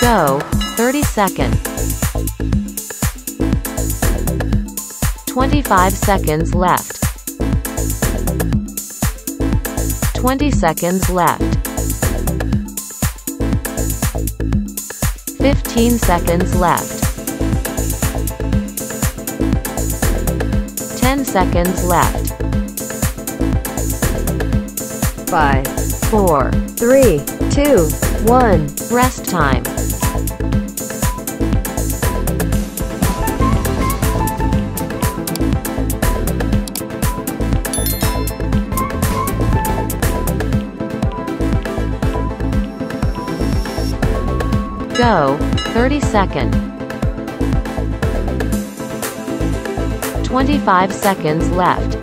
Go, 30 seconds. 25 seconds left. 20 seconds left. 15 seconds left. 10 seconds left. 5, 4, 3, 2, 1. Rest time. Go, 30 seconds. 25 seconds left.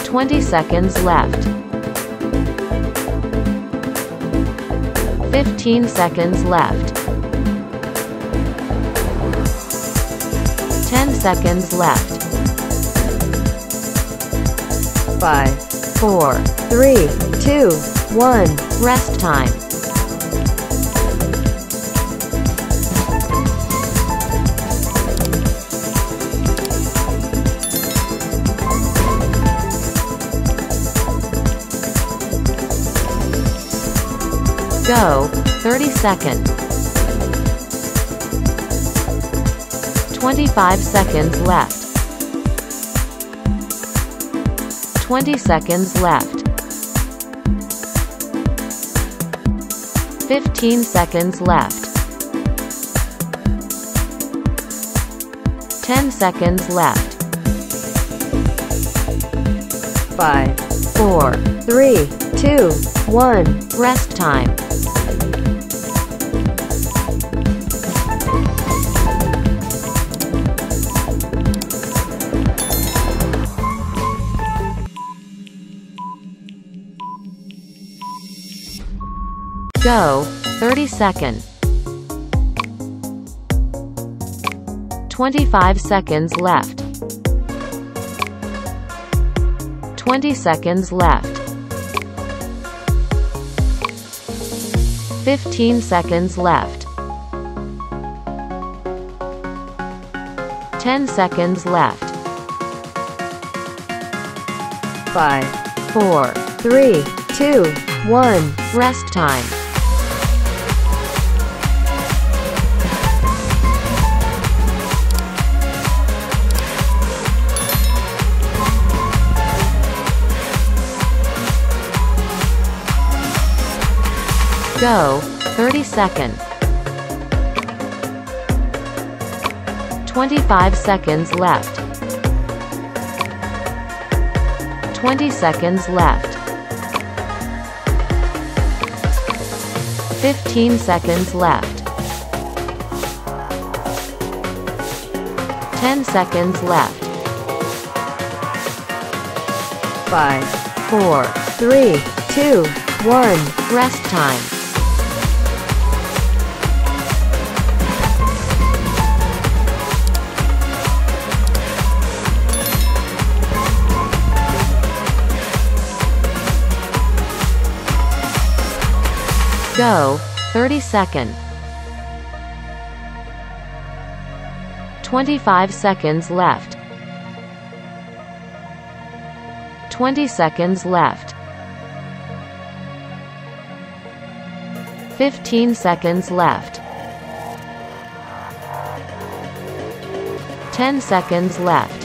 20 seconds left. 15 seconds left. 10 seconds left. 5, 4, 3, 2, 1. Rest time. Go, 30 seconds. 25 seconds left. 20 seconds left. 15 seconds left. 10 seconds left. 5, 4, 3, 2, 1. Rest time. Go, 30 seconds. 25 seconds left. 20 seconds left. 15 seconds left. 10 seconds left. 5, 4, 3, 2, 1. Rest time. Go, 30 seconds. 25 seconds left. 20 seconds left. 15 seconds left. 10 seconds left. 5, 4, 3, 2, 1. Rest time. Go, 30 seconds. 25 seconds left. 20 seconds left. 15 seconds left. 10 seconds left.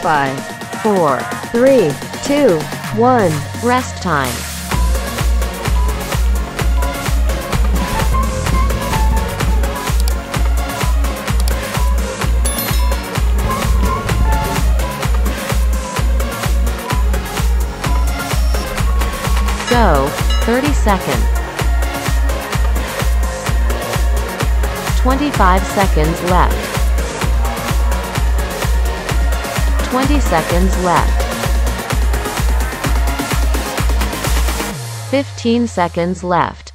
5, 4, 3, 2, 1. Rest time. Go, 30 seconds. 25 seconds left. 20 seconds left. 15 seconds left.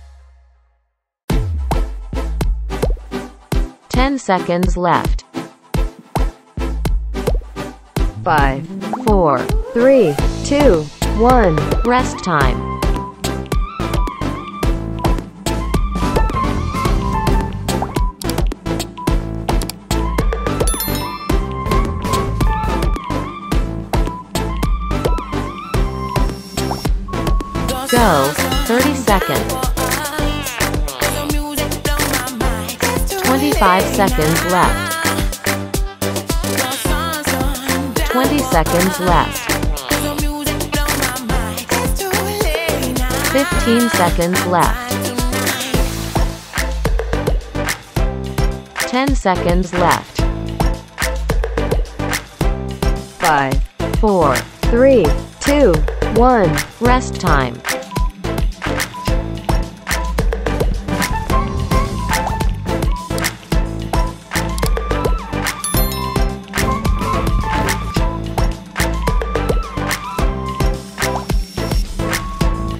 10 seconds left. 5, 4, 3, 2, 1. Rest time. Go, 30 seconds. 25 seconds left. 20 seconds left. 15 seconds left. 10 seconds left. 5, 4, 3, 2, 1. Rest time.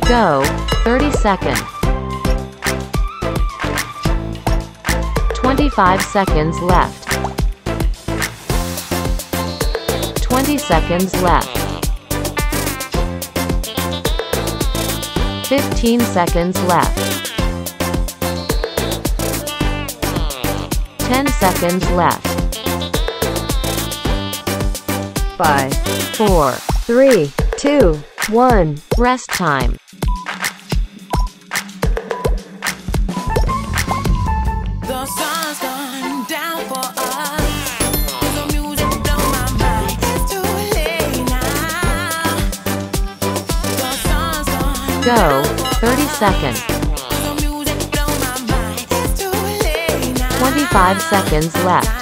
Go, 30 seconds. 25 seconds left. 20 seconds left. 15 seconds left. 10 seconds left. 5, 4, 3, 2, 1. Rest time. The sun's gone down for us. The music blow my mind. It's too late now. The sun's gone Go, 30 seconds. The music blow my mind. It's too late now. 25 seconds left.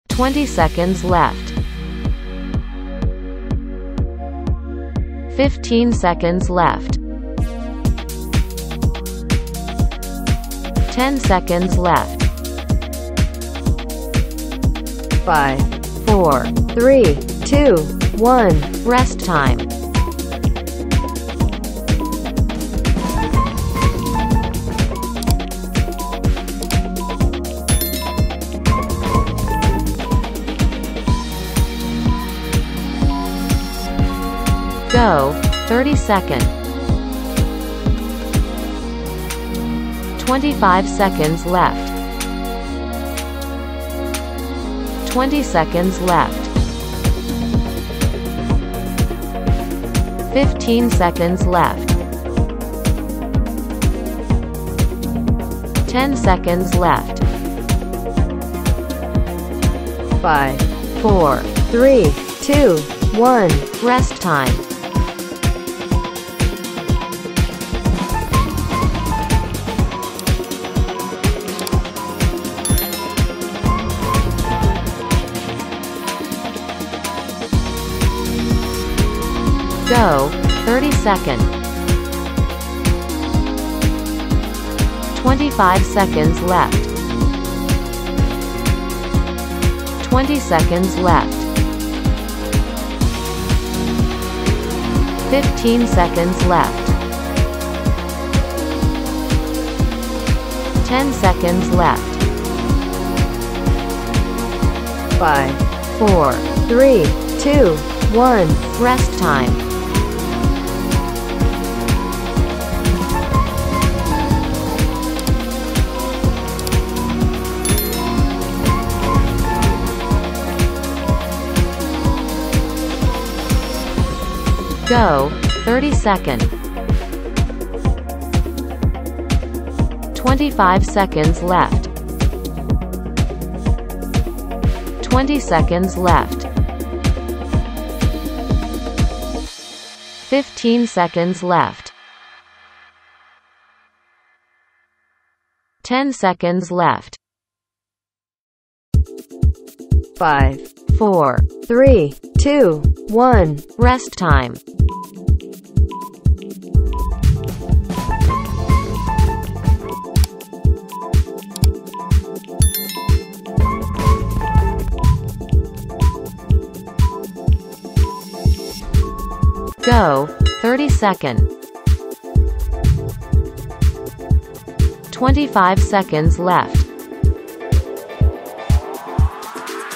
20 seconds left. 15 seconds left. 10 seconds left. 5, 4, 3, 2, 1. Rest time. Go, 30 seconds. 25 seconds left. 20 seconds left. 15 seconds left. 10 seconds left. 5, 4, 3, 2, 1. Rest time. Go, 30 seconds. 25 seconds left. 20 seconds left. 15 seconds left. 10 seconds left. 5, 4, 3, 2, 1. Rest time. Go, 30 seconds. 25 seconds left. 20 seconds left. 15 seconds left. 10 seconds left. 5, 4, 3, 2, 1. Rest time. Go, 30 seconds. 25 seconds left.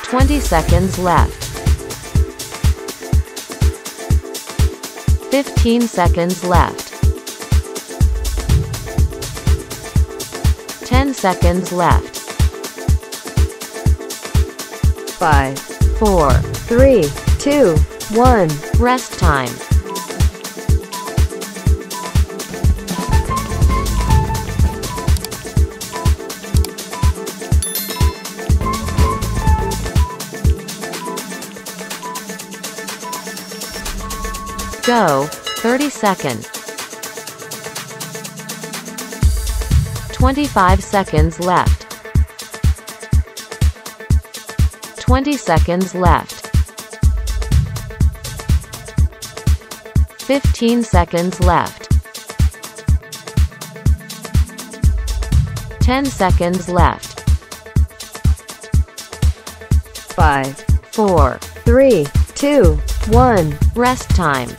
20 seconds left. 15 seconds left. 10 seconds left. 5, 4, 3, 2, 1. Rest time. Go, 30 seconds. 25 seconds left. 20 seconds left. 15 seconds left. 10 seconds left. 5, 4, 3, 2, 1. rest time.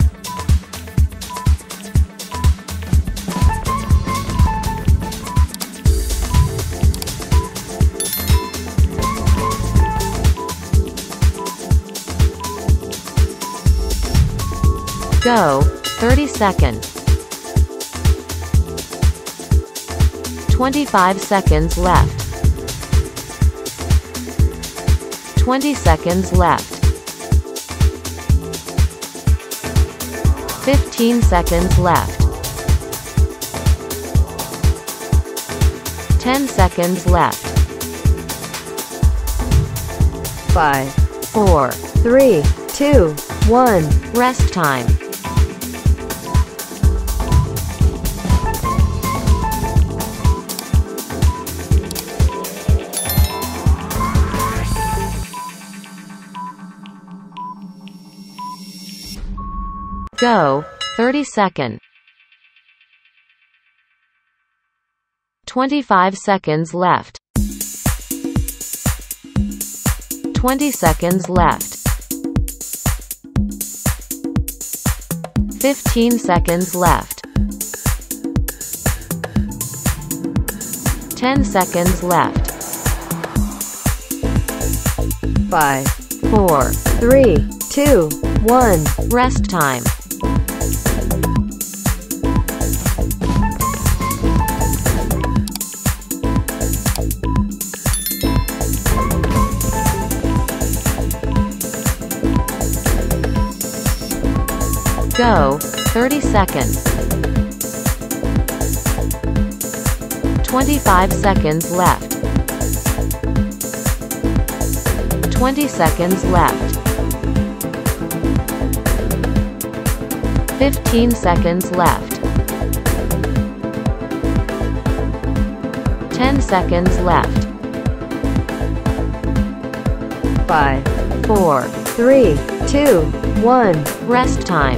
Go, 30 seconds. 25 seconds left. 20 seconds left. 15 seconds left. 10 seconds left. 5, 4, 3, 2, 1. rest time. Go, 30 seconds. 25 seconds left. 20 seconds left. 15 seconds left. 10 seconds left. 5, 4, 3, 2, 1. rest time. Go, 30 seconds. 25 seconds left. 20 seconds left. 15 seconds left. 10 seconds left. 5, 4, 3, 2, 1. rest time.